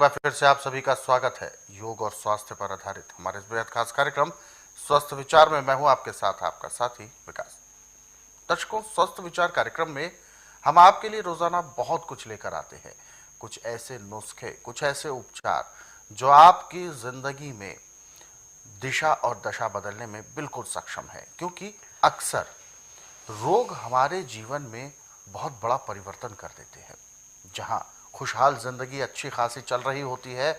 बार फिर से आप सभी का स्वागत है योग और स्वास्थ्य पर आधारित हमारे इस बेहद खास कार्यक्रम स्वस्थ विचार में। मैं हूं आपके साथ आपका साथी विकास। दर्शकों, स्वस्थ विचार कार्यक्रम में हम आपके लिए रोजाना बहुत कुछ लेकर आते हैं। कुछ ऐसे नुस्खे, कुछ ऐसे उपचार जो आपकी जिंदगी में दिशा और दशा बदलने में बिल्कुल सक्षम है, क्योंकि अक्सर रोग हमारे जीवन में बहुत बड़ा परिवर्तन कर देते हैं। जहां खुशहाल जिंदगी अच्छी खासी चल रही होती है,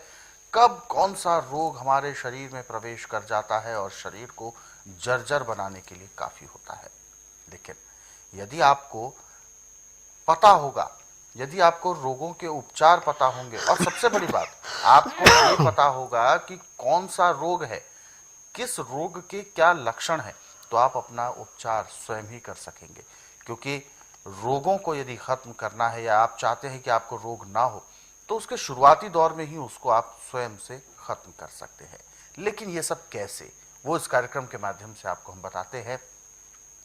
कब कौन सा रोग हमारे शरीर में प्रवेश कर जाता है और शरीर को जर्जर बनाने के लिए काफी होता है। लेकिन यदि आपको पता होगा, यदि आपको रोगों के उपचार पता होंगे और सबसे बड़ी बात आपको ये पता होगा कि कौन सा रोग है, किस रोग के क्या लक्षण है, तो आप अपना उपचार स्वयं ही कर सकेंगे। क्योंकि रोगों को यदि खत्म करना है या आप चाहते हैं कि आपको रोग ना हो, तो उसके शुरुआती दौर में ही उसको आप स्वयं से खत्म कर सकते हैं। लेकिन ये सब कैसे, वो इस कार्यक्रम के माध्यम से आपको हम बताते हैं।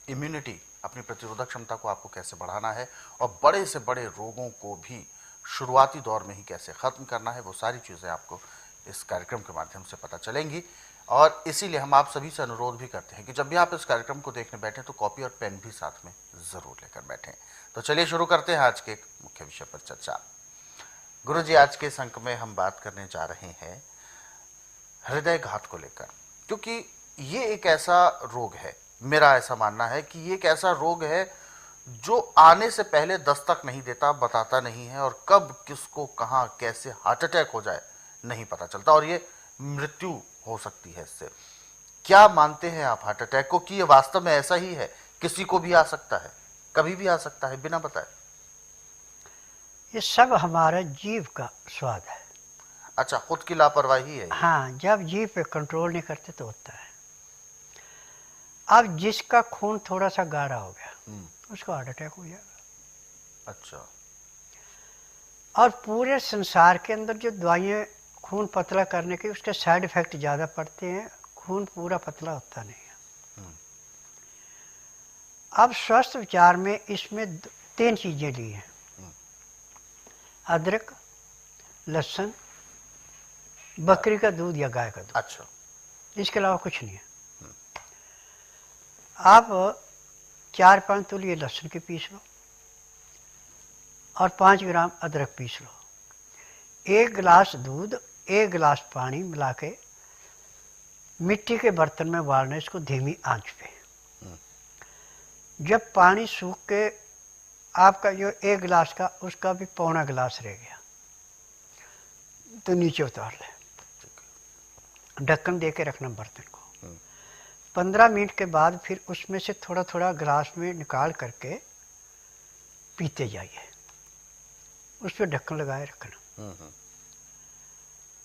इम्यूनिटी, अपनी प्रतिरोधक क्षमता को आपको कैसे बढ़ाना है और बड़े से बड़े रोगों को भी शुरुआती दौर में ही कैसे खत्म करना है, वो सारी चीज़ें आपको इस कार्यक्रम के माध्यम से पता चलेंगी। और इसीलिए हम आप सभी से अनुरोध भी करते हैं कि जब भी आप इस कार्यक्रम को देखने बैठें तो कॉपी और पेन भी साथ में जरूर लेकर बैठें। तो चलिए शुरू करते हैं आज के एक मुख्य विषय पर चर्चा। गुरुजी, आज के इस अंक में हम बात करने जा रहे हैं हृदय घात को लेकर, क्योंकि ये एक ऐसा रोग है, मेरा ऐसा मानना है कि ये एक ऐसा रोग है जो आने से पहले दस्तक नहीं देता, बताता नहीं है, और कब किसको कहाँ कैसे हार्ट अटैक हो जाए नहीं पता चलता, और ये मृत्यु हो सकती है इससे। क्या मानते हैं आप हार्ट अटैक को, कि ये वास्तव में ऐसा ही है, किसी को भी आ सकता है, कभी भी आ सकता है बिना बताए? ये सब हमारा जीव का स्वाद है। अच्छा, खुद की लापरवाही है? हाँ, जब जीव पे कंट्रोल नहीं करते तो होता है। अब जिसका खून थोड़ा सा गाढ़ा हो गया उसको हार्ट अटैक हो जाएगा। अच्छा। और पूरे संसार के अंदर जो दवाइयाँ खून पतला करने के, उसके साइड इफेक्ट ज़्यादा पड़ते हैं, खून पूरा पतला होता नहीं है। अब स्वस्थ विचार में इसमें 3 चीज़ें ली हैं: अदरक, लहसुन, बकरी का दूध या गाय का दूध। अच्छा। इसके अलावा कुछ नहीं है। आप 4-5 तूलिए लहसुन के पीस लो और 5 ग्राम अदरक पीस लो। 1 गिलास दूध, 1 गिलास पानी मिला के मिट्टी के बर्तन में उबालना, इसको धीमी आंच पे। जब पानी सूख के आपका जो 1 गिलास का, उसका भी पौना गिलास रह गया, तो नीचे उतार लें। ढक्कन दे के रखना बर्तन को। 15 मिनट के बाद फिर उसमें से थोड़ा थोड़ा गिलास में निकाल करके पीते जाइए। उस पर ढक्कन लगाए रखना।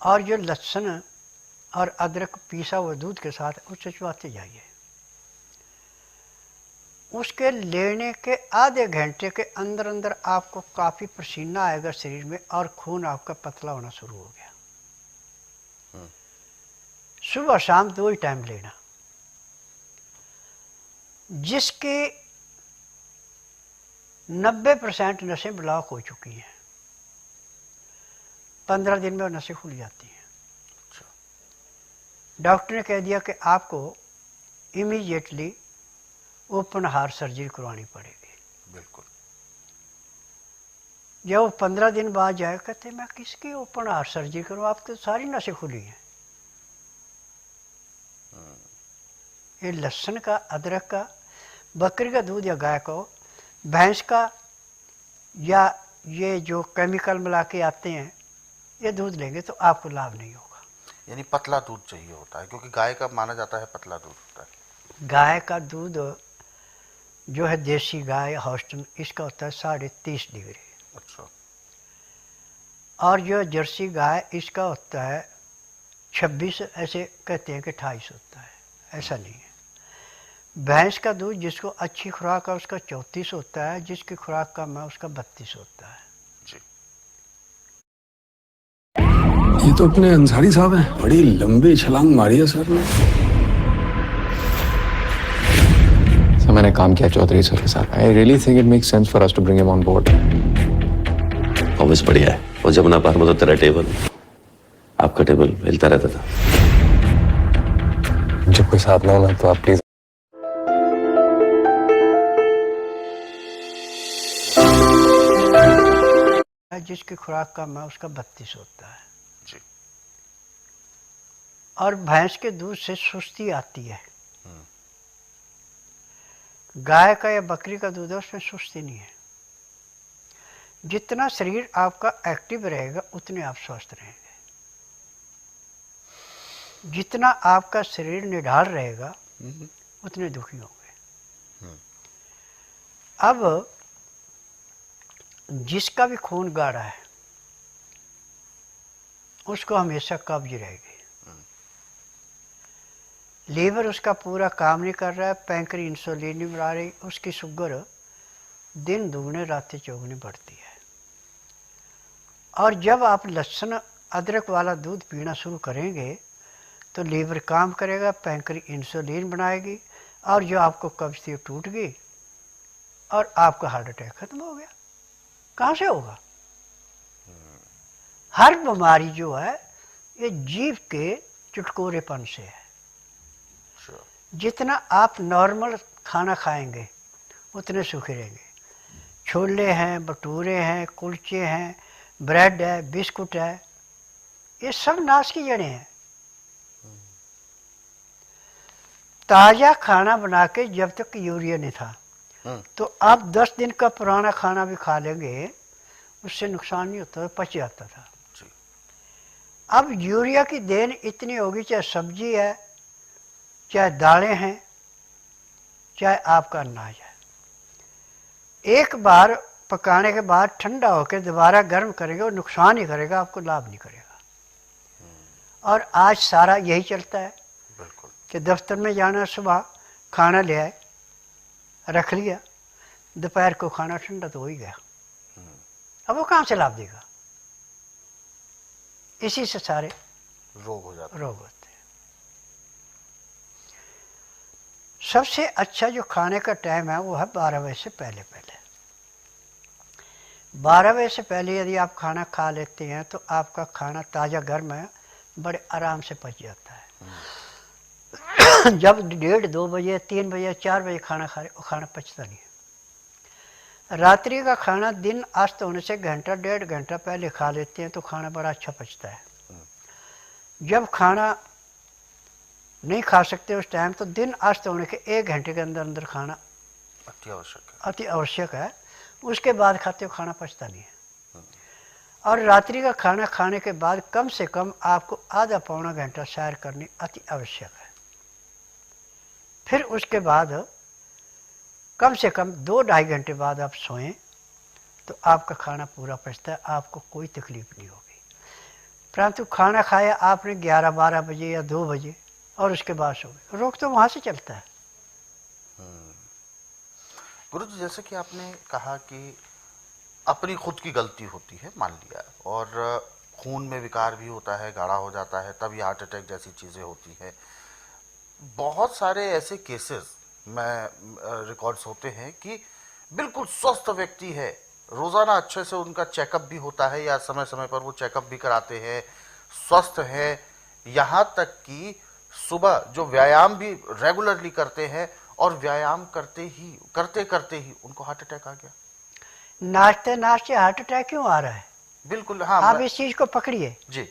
और जो लहसुन और अदरक पीसा हुआ दूध के साथ उसे चबाते जाइए। उसके लेने के आधे घंटे के अंदर अंदर आपको काफ़ी पसीना आएगा शरीर में और खून आपका पतला होना शुरू हो गया। सुबह शाम 2 ही टाइम लेना। जिसकी 90% नसें ब्लॉक हो चुकी हैं, 15 दिन में वो नसें खुल जाती हैं। डॉक्टर ने कह दिया कि आपको इमीडिएटली ओपन हार्ट सर्जरी करवानी पड़ेगी। बिल्कुल। जब वो 15 दिन बाद जाए, कहते मैं किसकी ओपन हार्ट सर्जरी करूँ, आपकी तो सारी नसें खुली हैं। ये लहसुन का, अदरक का, बकरी का दूध या गाय का, भैंस का, या ये जो केमिकल मिला के आते हैं, ये दूध लेंगे तो आपको लाभ नहीं होगा। यानी पतला दूध चाहिए होता है, क्योंकि गाय का माना जाता है पतला दूध होता है। गाय का दूध जो है देसी गाय हॉस्टन, इसका होता है 30.5 डिग्री। अच्छा। और जो जर्सी गाय, इसका होता है 26, ऐसे कहते हैं कि 28 होता है, ऐसा नहीं है। भैंस का दूध जिसको अच्छी खुराक है उसका 34 होता है, जिसकी खुराक कम है उसका 32 होता है। जी। ये तो अपने अंसारी साहब हैं, बड़ी लंबी छलांग मारी है सर ने। सर, मैंने काम किया चौधरी सर के साथ। I really think it makes sense for us to bring him on board. Obvious बढ़िया है। और जमुना पार में तो तेरा टेबल। आपका टेबल हिलता रहता था। जब कोई साथ ना हो ना तो आप प्लीज जिसकी खुराक कम है उसका 32 होता है। जी। और भैंस के दूध से सुस्ती आती है, गाय का या बकरी का दूध है उसमें सुस्ती नहीं है। जितना शरीर आपका एक्टिव रहेगा उतने आप स्वस्थ रहेंगे, जितना आपका शरीर निढाल रहेगा उतने दुखी होंगे। अब जिसका भी खून गाढ़ा है उसको हमेशा कब्ज रहेगी, लीवर उसका पूरा काम नहीं कर रहा है, पैंक्री इंसुलिन नहीं बना रही, उसकी शुगर दिन दुगने रातें चौगुनी बढ़ती है। और जब आप लहसुन अदरक वाला दूध पीना शुरू करेंगे तो लीवर काम करेगा, पैंक्री इंसुलिन बनाएगी, और जो आपको कब्ज थी टूट गई और आपका हार्ट अटैक खत्म हो गया। कहाँ से होगा? हर बीमारी जो है ये जीभ के चुटकुरेपन से है। जितना आप नॉर्मल खाना खाएंगे उतने सूखे रहेंगे। छोले हैं, भटूरे हैं, कुलचे हैं, ब्रेड है, बिस्कुट है, ये सब नाश की जड़ें हैं। ताज़ा खाना बना के जब तक यूरिया नहीं था तो आप 10 दिन का पुराना खाना भी खा लेंगे उससे नुकसान नहीं होता, पच जाता था। अब यूरिया की देन इतनी होगी, चाहे सब्जी है, चाहे दालें हैं, चाहे आपका अनाज है। एक बार पकाने के बाद ठंडा होकर दोबारा गर्म करेंगे और नुकसान ही करेगा, आपको लाभ नहीं करेगा। और आज सारा यही चलता है कि दफ्तर में जाना, सुबह खाना ले आए, रख लिया, दोपहर को खाना ठंडा तो हो ही गया। अब वो कहाँ से लाभ देगा? इसी से सारे रोग होते हैं। सबसे अच्छा जो खाने का टाइम है वो है 12 बजे से पहले। 12 बजे से पहले यदि आप खाना खा लेते हैं तो आपका खाना ताज़ा गर्म है, बड़े आराम से पच जाता है। जब 1:30, 2 बजे, 3 बजे, 4 बजे खाना खा रहे, वो खाना पचता नहीं है। रात्रि का खाना दिन अस्त होने से घंटा 1.5 घंटा पहले खा लेते हैं तो खाना बड़ा अच्छा पचता है। जब खाना नहीं खा सकते उस टाइम तो दिन अस्त होने के 1 घंटे के अंदर अंदर खाना अति आवश्यक है। उसके बाद खाते हो खाना पचता नहीं है। और रात्रि का खाना खाने के बाद कम से कम आपको आधा पौना घंटा सैर करनी अति आवश्यक है। फिर उसके बाद कम से कम 2-2.5 घंटे बाद आप सोएं तो आपका खाना पूरा पचता है, आपको कोई तकलीफ नहीं होगी। परंतु खाना खाया आपने 11-12 बजे या 2 बजे और उसके बाद सो गए, रोग तो वहाँ से चलता है। गुरु जी, जैसे कि आपने कहा कि अपनी खुद की गलती होती है, मान लिया, और खून में विकार भी होता है, गाढ़ा हो जाता है, तभी हार्ट अटैक जैसी चीज़ें होती हैं। बहुत सारे ऐसे केसेस में रिकॉर्ड्स होते हैं कि बिल्कुल स्वस्थ व्यक्ति है, रोज़ाना अच्छे से उनका चेकअप भी होता है या समय समय पर वो चेकअप भी कराते हैं, स्वस्थ है, यहाँ तक कि सुबह जो व्यायाम भी रेगुलरली करते हैं और व्यायाम करते ही उनको हार्ट अटैक आ गया। नाचते नाचते हार्ट अटैक क्यों आ रहा है? बिल्कुल, हाँ, आप इस चीज को पकड़िए जी।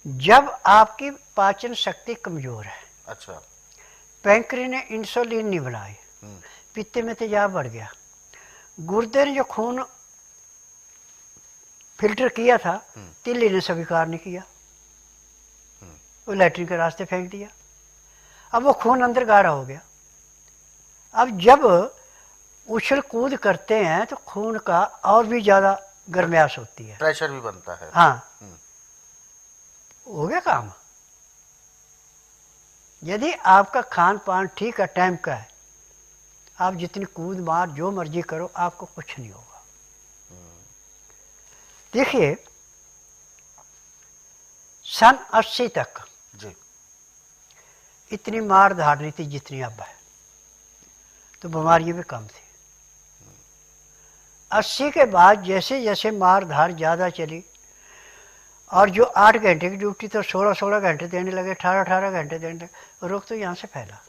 जब आपकी पाचन शक्ति कमजोर है, अच्छा, पैंक्री ने इंसुलिन नहीं बनाई, पित्ते में तेजाब बढ़ गया, गुर्दे ने जो खून फिल्टर किया था तिल्ली ने स्वीकार नहीं किया, वो लैट्रिन के रास्ते फेंक दिया, अब वो खून अंदर गाढ़ा हो गया। अब जब उछल कूद करते हैं तो खून का और भी ज्यादा गर्माहट होती है, प्रेशर भी बनता है। हाँ, हो गया काम। यदि आपका खान पान ठीक है, टाइम का है, आप जितनी कूद मार जो मर्जी करो आपको कुछ नहीं होगा। देखिए सन 80 तक जी इतनी मार धाड़ नहीं थी जितनी अब है, तो बीमारियां भी कम थी। 80 के बाद जैसे जैसे मार धाड़ ज़्यादा चली और जो 8 घंटे की ड्यूटी तो 16-16 घंटे देने लगे, 18-18 घंटे देने लगे। रोग तो यहाँ से फैला।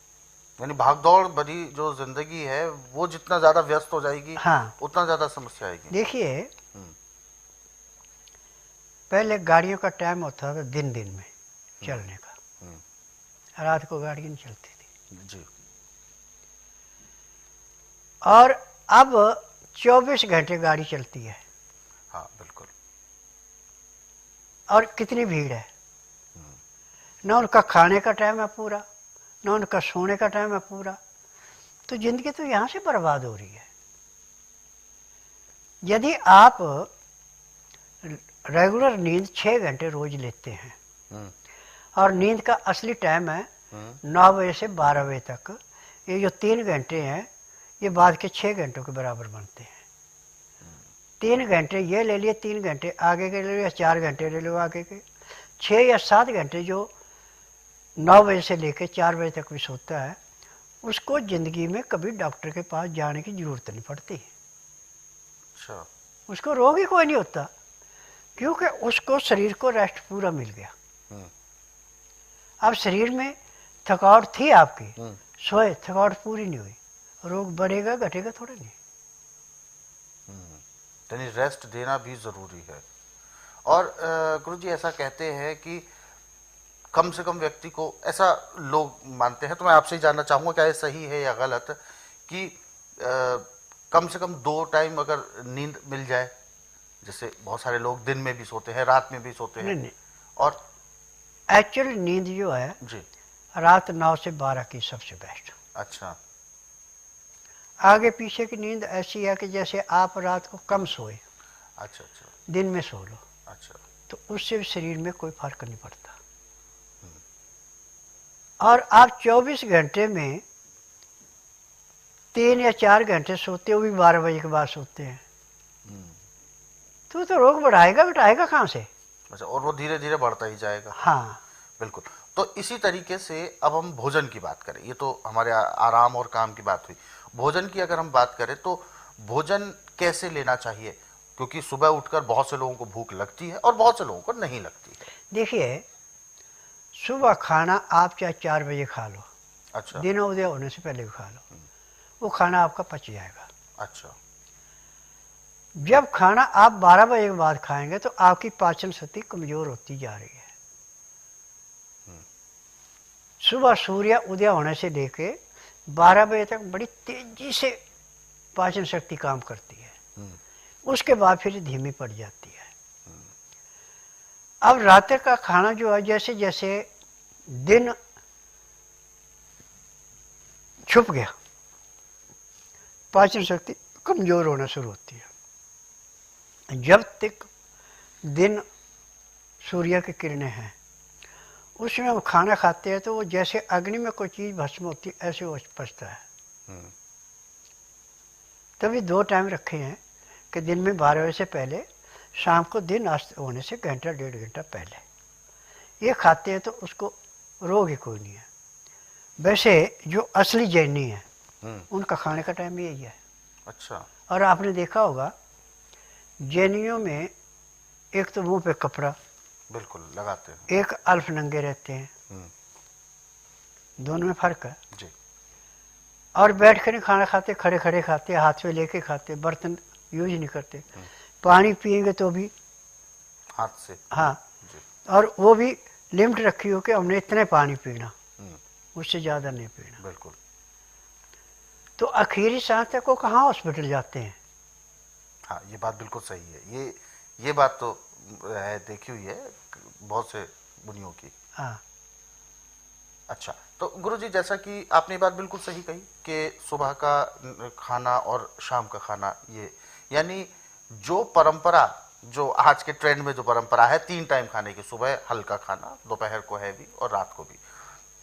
यानी भागदौड़ भरी जो जिंदगी है वो जितना ज्यादा व्यस्त हो जाएगी, हाँ। उतना ज्यादा समस्या आएगी। देखिए, पहले गाड़ियों का टाइम होता था दिन में चलने का, रात को गाड़ी नहीं चलती थी जी। और अब 24 घंटे गाड़ी चलती है। हाँ बिल्कुल। और कितनी भीड़ है, ना उनका खाने का टाइम है पूरा, ना उनका सोने का टाइम है पूरा। तो जिंदगी तो यहाँ से बर्बाद हो रही है। यदि आप रेगुलर नींद 6 घंटे रोज लेते हैं और नींद का असली टाइम है 9 बजे से 12 बजे तक, ये जो 3 घंटे हैं ये बाद के 6 घंटों के बराबर बनते हैं। 3 घंटे ये ले लिए, 3 घंटे आगे के ले लो, या 4 घंटे ले लो आगे के। 6 या 7 घंटे जो 9 बजे से लेकर 4 बजे तक भी सोता है, उसको ज़िंदगी में कभी डॉक्टर के पास जाने की ज़रूरत नहीं पड़ती। अच्छा। उसको रोग ही कोई नहीं होता, क्योंकि उसको शरीर को रेस्ट पूरा मिल गया। अब शरीर में थकावट थी आपकी, सोए, थकावट पूरी नहीं हुई, रोग बढ़ेगा घटेगा थोड़ा नहीं। यानी रेस्ट देना भी जरूरी है। और गुरुजी ऐसा कहते हैं कि कम से कम व्यक्ति को, ऐसा लोग मानते हैं, तो मैं आपसे ही जानना चाहूँगा क्या ये सही है या गलत, कि कम से कम 2 टाइम अगर नींद मिल जाए, जैसे बहुत सारे लोग दिन में भी सोते हैं, रात में भी सोते हैं। नहीं। और एक्चुअल नींद जो है जी, रात 9 से 12 की सबसे बेस्ट। अच्छा। आगे पीछे की नींद ऐसी है कि जैसे आप रात को कम सोए, अच्छा अच्छा। दिन में सो लो, अच्छा। तो उससे भी शरीर में कोई फर्क नहीं पड़ता। और आप 24 घंटे में 3 या 4 घंटे सोते हो, भी 12 बजे के बाद सोते हैं, तो रोग बढ़ाएगा घटाएगा कहाँ से? अच्छा, और वो धीरे धीरे बढ़ता ही जाएगा। हाँ बिल्कुल। तो इसी तरीके से अब हम भोजन की बात करें, ये तो हमारे आराम और काम की बात हुई। भोजन की अगर हम बात करें तो भोजन कैसे लेना चाहिए, क्योंकि सुबह उठकर बहुत से लोगों को भूख लगती है और बहुत से लोगों को नहीं लगती है। देखिए, सुबह खाना आप चाहे 4 बजे खा लो, अच्छा। दिन उदय होने से पहले भी खा लो, वो खाना आपका पच जाएगा। अच्छा। जब खाना आप 12 बजे के बाद खाएंगे तो आपकी पाचन शक्ति कमजोर होती जा रही है। सुबह सूर्य उदय होने से लेके 12 बजे तक बड़ी तेजी से पाचन शक्ति काम करती है, उसके बाद फिर धीमी पड़ जाती है। अब रात का खाना जो है, जैसे जैसे दिन छुप गया, पाचन शक्ति कमजोर होना शुरू होती है। जब तक दिन सूर्य की किरणें हैं, उसमें हम खाना खाते हैं तो वो जैसे अग्नि में कोई चीज़ भस्म होती है, ऐसे वो पचता है। तभी 2 टाइम रखे हैं कि दिन में 12 बजे से पहले, शाम को दिन अस्त होने से घंटा 1.5 घंटा पहले ये खाते हैं, तो उसको रोग ही कोई नहीं है। वैसे जो असली जैनी है उनका खाने का टाइम यही है। अच्छा। और आपने देखा होगा जैनियों में एक तो मुंह पे कपड़ा बिल्कुल लगाते हैं, एक अल्फ नंगे रहते हैं, दोनों में फर्क है जी। और बैठ कर नहीं खाना खाते, खड़े खड़े खाते, हाथ में लेके खाते, बर्तन यूज नहीं करते। पानी पिएंगे तो भी हाथ से। हाँ जी। और वो भी लिमिट रखी हो कि हमने इतने पानी पीना, उससे ज़्यादा नहीं पीना। बिल्कुल। तो आखिरी सांस तक वो कहाँ हॉस्पिटल जाते हैं। हाँ, ये बात बिल्कुल सही है। ये बात तो है, देखी हुई है बहुत से मुनियों की। हाँ। अच्छा, तो गुरुजी जैसा कि आपने ये बात बिल्कुल सही कही कि सुबह का खाना और शाम का खाना, ये यानी जो परंपरा, जो आज के ट्रेंड में जो परंपरा है 3 टाइम खाने की, सुबह हल्का खाना, दोपहर को हैवी और रात को भी,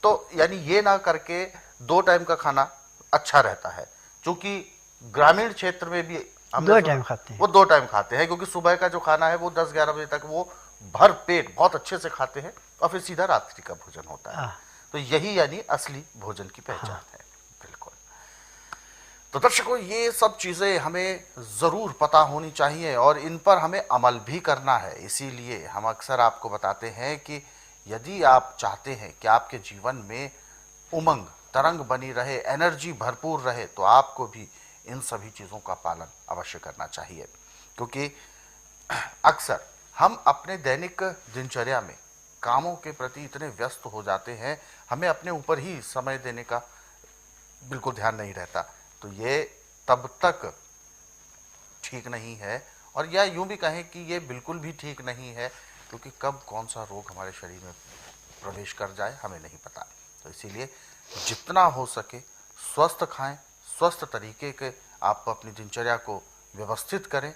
तो यानी ये ना करके 2 टाइम का खाना अच्छा रहता है। क्योंकि ग्रामीण क्षेत्र में भी 2 टाइम खाते हैं, वो 2 टाइम खाते हैं, क्योंकि सुबह का जो खाना है वो 10-11 बजे तक वो भर पेट बहुत अच्छे से खाते हैं और फिर सीधा रात्रि का भोजन होता है। तो यही यानी असली भोजन की पहचान है। बिल्कुल। तो तो दर्शकों, ये सब चीज़ें हमें ज़रूर पता होनी चाहिए और इन पर हमें अमल भी करना है। इसीलिए हम अक्सर आपको बताते हैं कि यदि आप चाहते हैं कि आपके जीवन में उमंग तरंग बनी रहे, एनर्जी भरपूर रहे, तो आपको भी इन सभी चीज़ों का पालन अवश्य करना चाहिए। क्योंकि अक्सर हम अपने दैनिक दिनचर्या में कामों के प्रति इतने व्यस्त हो जाते हैं, हमें अपने ऊपर ही समय देने का बिल्कुल ध्यान नहीं रहता। तो ये तब तक ठीक नहीं है, और या यूं भी कहें कि ये बिल्कुल भी ठीक नहीं है, क्योंकि कब कौन सा रोग हमारे शरीर में प्रवेश कर जाए हमें नहीं पता। तो इसीलिए जितना हो सके स्वस्थ खाएं, स्वस्थ तरीके के आप अपनी दिनचर्या को व्यवस्थित करें,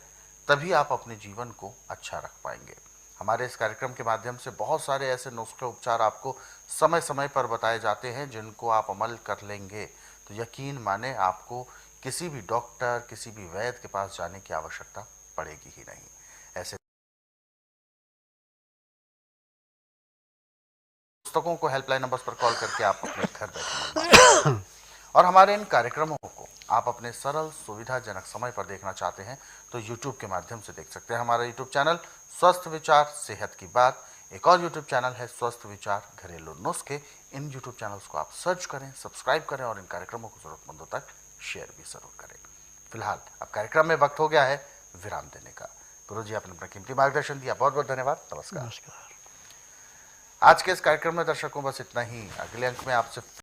तभी आप अपने जीवन को अच्छा रख पाएंगे। हमारे इस कार्यक्रम के माध्यम से बहुत सारे ऐसे नुस्खे उपचार आपको समय समय पर बताए जाते हैं, जिनको आप अमल कर लेंगे तो यकीन माने आपको किसी भी डॉक्टर, किसी भी वैद्य के पास जाने की आवश्यकता पड़ेगी ही नहीं। ऐसे पुस्तकों को हेल्पलाइन नंबर्स पर कॉल करके आप अपने घर बैठे और हमारे इन कार्यक्रमों को आप अपने सरल सुविधाजनक समय पर देखना चाहते हैं तो YouTube के माध्यम से देख सकते हैं। हमारा YouTube चैनल स्वस्थ विचार सेहत की बात, एक और YouTube चैनल है स्वस्थ विचार घरेलू नुस्खे। इन YouTube चैनल्स को आप सर्च करें, सब्सक्राइब करें और इन कार्यक्रमों को जरूरतमंदों तक शेयर भी जरूर करें। फिलहाल अब कार्यक्रम में वक्त हो गया है विराम देने का। गुरु जी, आपने अपना कीमती मार्गदर्शन दिया, बहुत बहुत धन्यवाद। नमस्कार। नमस्कार। आज के इस कार्यक्रम में दर्शकों बस इतना ही। अगले अंक में आपसे